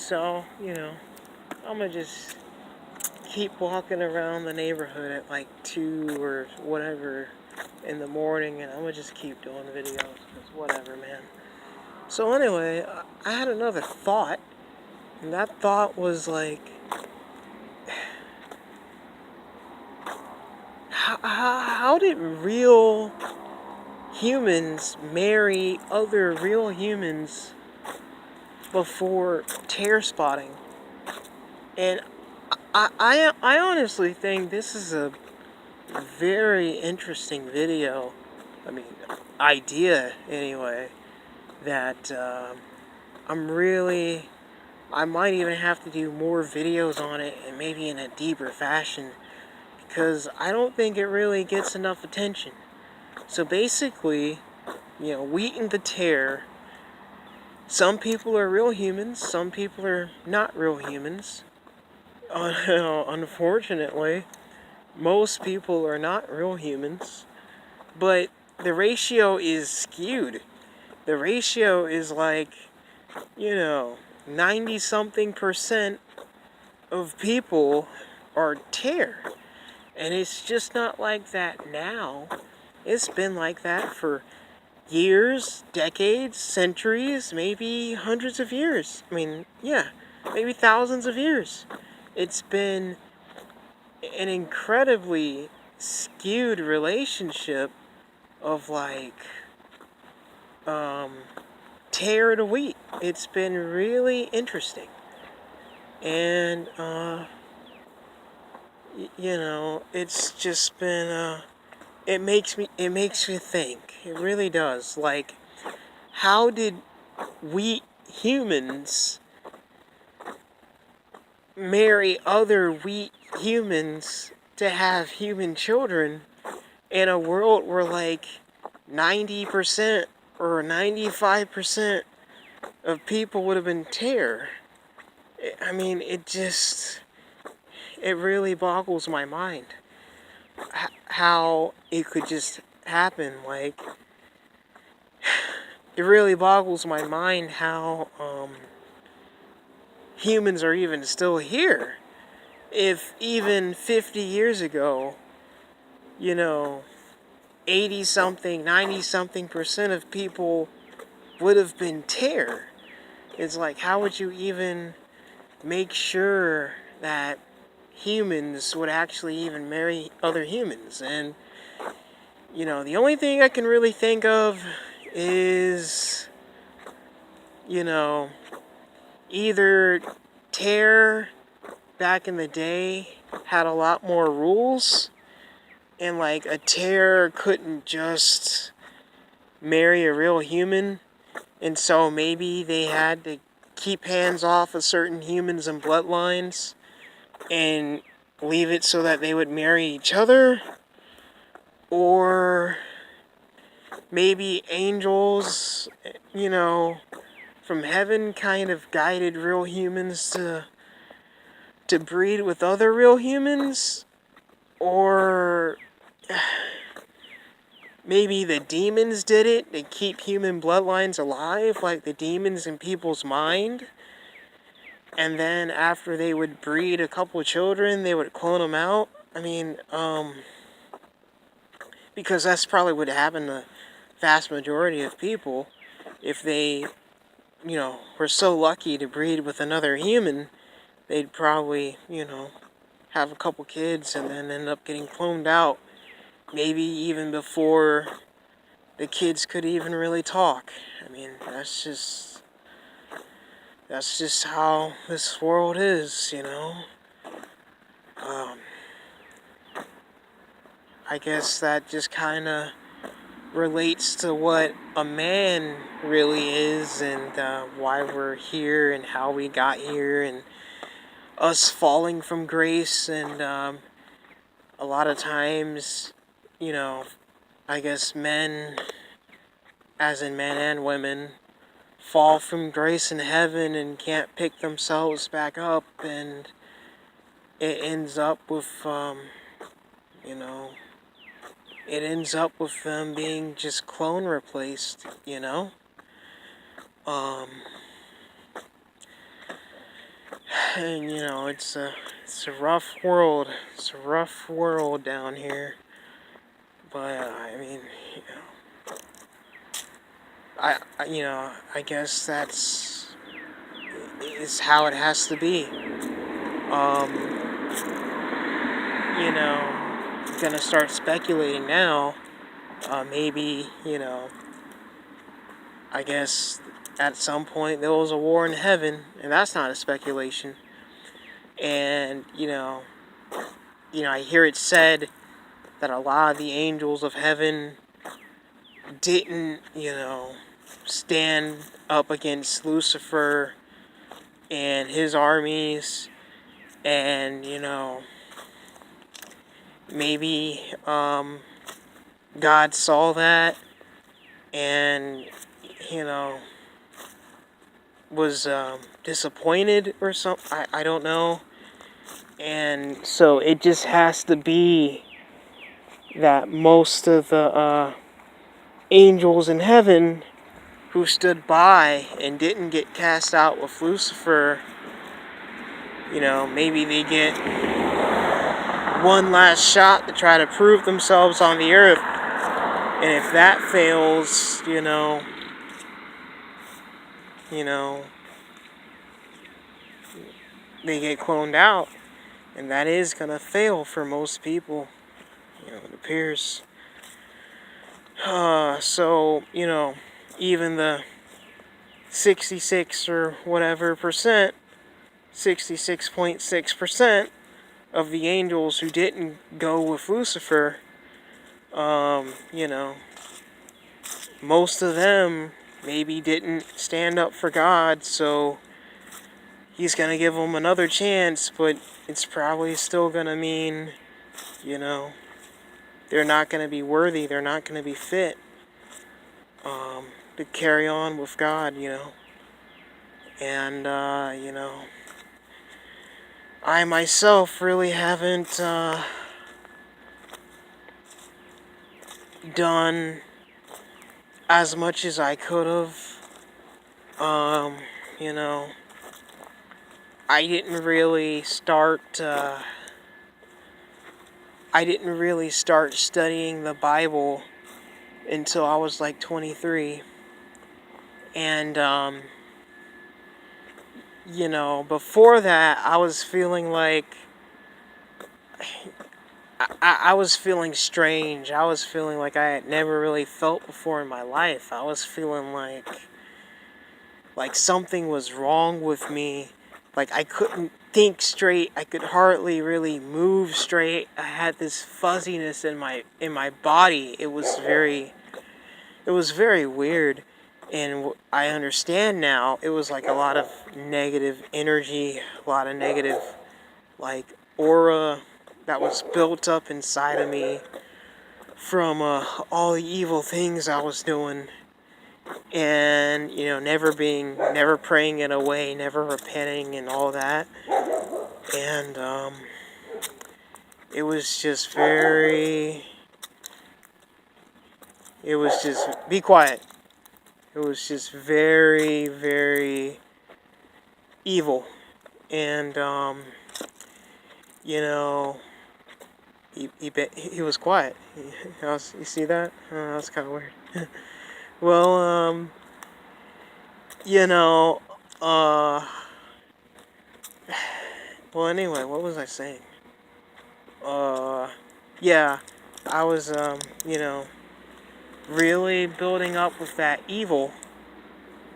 So, I'm gonna just keep walking around the neighborhood at like 2 or whatever in the morning, and I'm gonna just keep doing videos, because whatever, man. So anyway, I had another thought, and that thought was like, how did real humans marry other real humans before tear spotting? And I honestly think this is a very interesting video. I mean, idea anyway. That I might even have to do more videos on it, and maybe in a deeper fashion, because I don't think it really gets enough attention. So basically, wheat and the tear. Some people are real humans, some people are not real humans. Unfortunately, most people are not real humans, but the ratio is skewed. The ratio is like, 90-something% of people are tear. And it's just not like that now. It's been like that for years, decades, centuries, maybe hundreds of years. I mean, yeah, maybe thousands of years. It's been an incredibly skewed relationship of like tear to wheat. It's been really interesting. And it's just been it makes me think. It really does. Like, how did we humans marry other wheat humans to have human children in a world where like 90% or 95% of people would have been tear? I mean, it really boggles my mind how it could just happen. Like, it really boggles my mind how humans are even still here. If even 50 years ago, 80-something, 90-something% of people would have been tear. It's like, how would you even make sure that humans would actually even marry other humans? And, the only thing I can really think of is, either tear back in the day had a lot more rules, and like a tear couldn't just marry a real human, and so maybe they had to keep hands off of certain humans and bloodlines and leave it so that they would marry each other. Or maybe angels, from heaven kind of guided real humans to breed with other real humans. Or maybe the demons did it to keep human bloodlines alive, like the demons in people's mind. And then after they would breed a couple of children, they would clone them out. I mean, because that's probably what happened to the vast majority of people. If they, were so lucky to breed with another human, they'd probably, have a couple kids and then end up getting cloned out. Maybe even before the kids could even really talk. I mean, that's just how this world is, I guess that just kind of relates to what a man really is, and why we're here and how we got here, and us falling from grace. And a lot of times, I guess men, as in men and women, fall from grace in heaven and can't pick themselves back up, and it ends up with it ends up with them being just clone replaced. And it's a rough world. It's a rough world down here. But I mean, you know, I guess that's is how it has to be. Um, gonna start speculating now. Maybe, I guess at some point there was a war in heaven, and that's not a speculation. And I hear it said that a lot of the angels of heaven didn't, stand up against Lucifer and his armies, and maybe God saw that and you know was disappointed or something. I don't know. And so it just has to be that most of the angels in heaven who stood by and didn't get cast out with Lucifer, maybe they get one last shot to try to prove themselves on the earth. And if that fails, you know, they get cloned out. And that is going to fail for most people, it appears. So, even the 66 or whatever percent, 66.6% of the angels who didn't go with Lucifer, most of them maybe didn't stand up for God, so he's going to give them another chance, but it's probably still going to mean, they're not going to be worthy, they're not going to be fit to carry on with God, And, I myself really haven't done as much as I could have. You know, I didn't really start. I didn't really start studying the Bible until I was like 23, and before that, I was feeling like I was feeling strange. I was feeling like I had never really felt before in my life. I was feeling like something was wrong with me. Like I couldn't think straight. I could hardly really move straight. I had this fuzziness in my body. It was very weird. And I understand now. It was like a lot of negative energy, a lot of negative like aura that was built up inside of me from all the evil things I was doing, and never praying it away, never repenting, and all that. And it was just very. It was just be quiet. It was just very, very evil, and you know. He was quiet. You see that? That was kind of weird. Well, you know, uh, well, anyway, what was I saying? Yeah, I was, really building up with that evil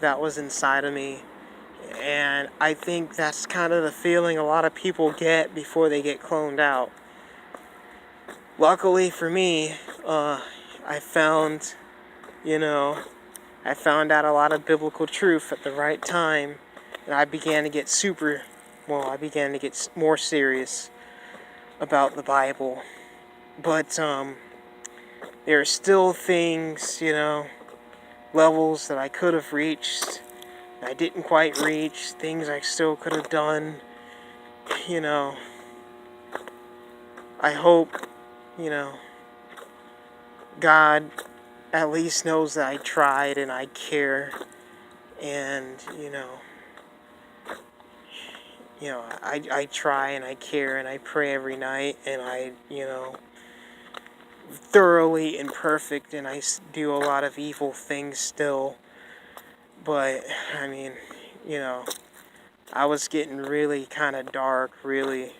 that was inside of me. And I think that's kind of the feeling a lot of people get before they get cloned out. Luckily for me, I found, I found out a lot of biblical truth at the right time, and I began to get more serious about the Bible. But there are still things, levels that I could have reached, I didn't quite reach, things I still could have done. I hope, God at least knows that I tried and I care, and I try and I care and I pray every night, and I, thoroughly imperfect, and I do a lot of evil things still. But, I mean, you know, I was getting really kind of dark, really,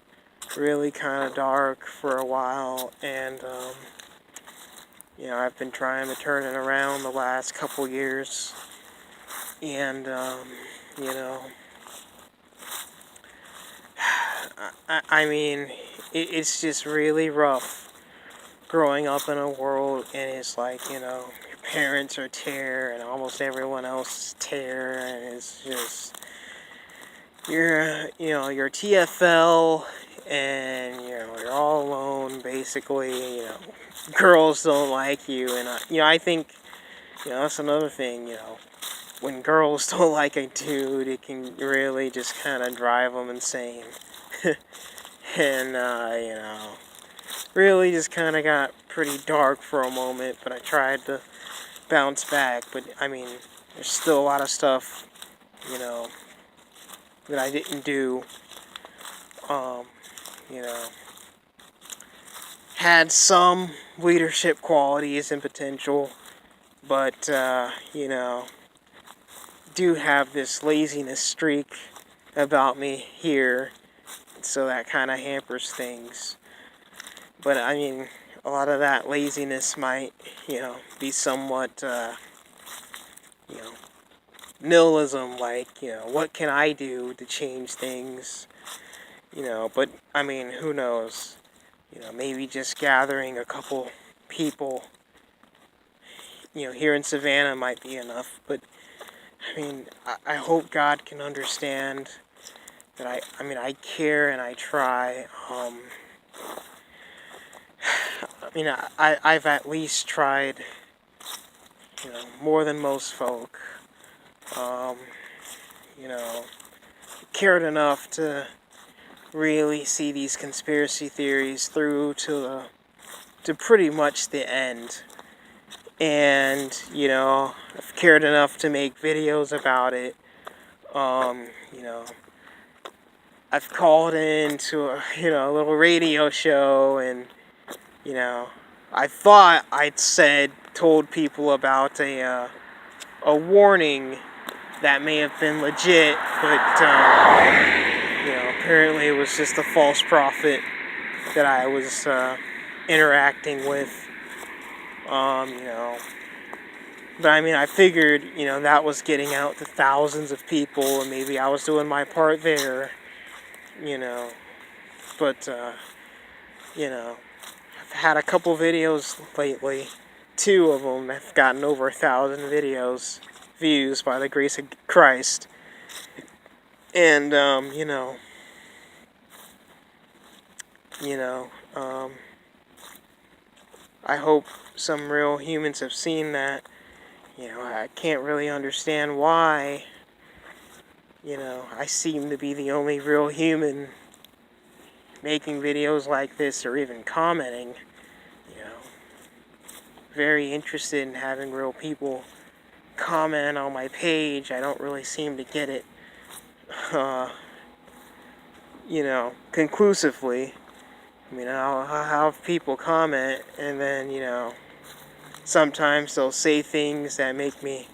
really kind of dark for a while, and, I've been trying to turn it around the last couple years, and, you know, I mean, it's just really rough growing up in a world, and it's like, your parents are tear, and almost everyone else is tear, and it's just, you're TFL, and, you're all alone, basically, girls don't like you, and, I think, that's another thing, when girls don't like a dude, it can really just kind of drive them insane. And, really just kind of got pretty dark for a moment, but I tried to bounce back. But, I mean, there's still a lot of stuff, that I didn't do. You know, had some leadership qualities and potential, but, do have this laziness streak about me here, so that kind of hampers things. But, I mean, a lot of that laziness might, be somewhat, nihilism, like, what can I do to change things? But, I mean, who knows? Maybe just gathering a couple people, here in Savannah might be enough. But, I mean, I hope God can understand that I care and I try. I've at least tried, more than most folk. You know, cared enough to really see these conspiracy theories through to pretty much the end. And, I've cared enough to make videos about it. I've called into a little radio show, and, I thought I'd told people about a warning that may have been legit, but, apparently it was just a false prophet that I was interacting with. But I mean, I figured, that was getting out to thousands of people, and maybe I was doing my part there, But, I've had a couple videos lately. 2 of them have gotten over 1,000 views by the grace of Christ. And, I hope some real humans have seen that. I can't really understand why, I seem to be the only real human making videos like this, or even commenting. Very interested in having real people comment on my page. I don't really seem to get it, conclusively. I mean, I'll have people comment, and then, sometimes they'll say things that make me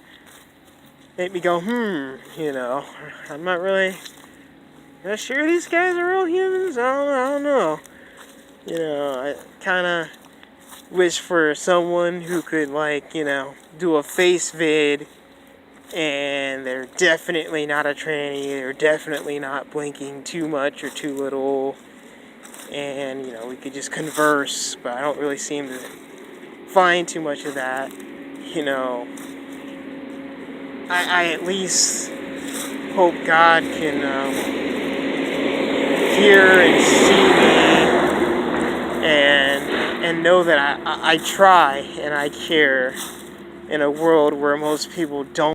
go, I'm not really sure these guys are real humans. I don't know. I kind of wish for someone who could, do a face vid, and they're definitely not a tranny, they're definitely not blinking too much or too little, and, we could just converse, but I don't really seem to find too much of that. I at least hope God can hear and see me, and know that I try and I care in a world where most people don't.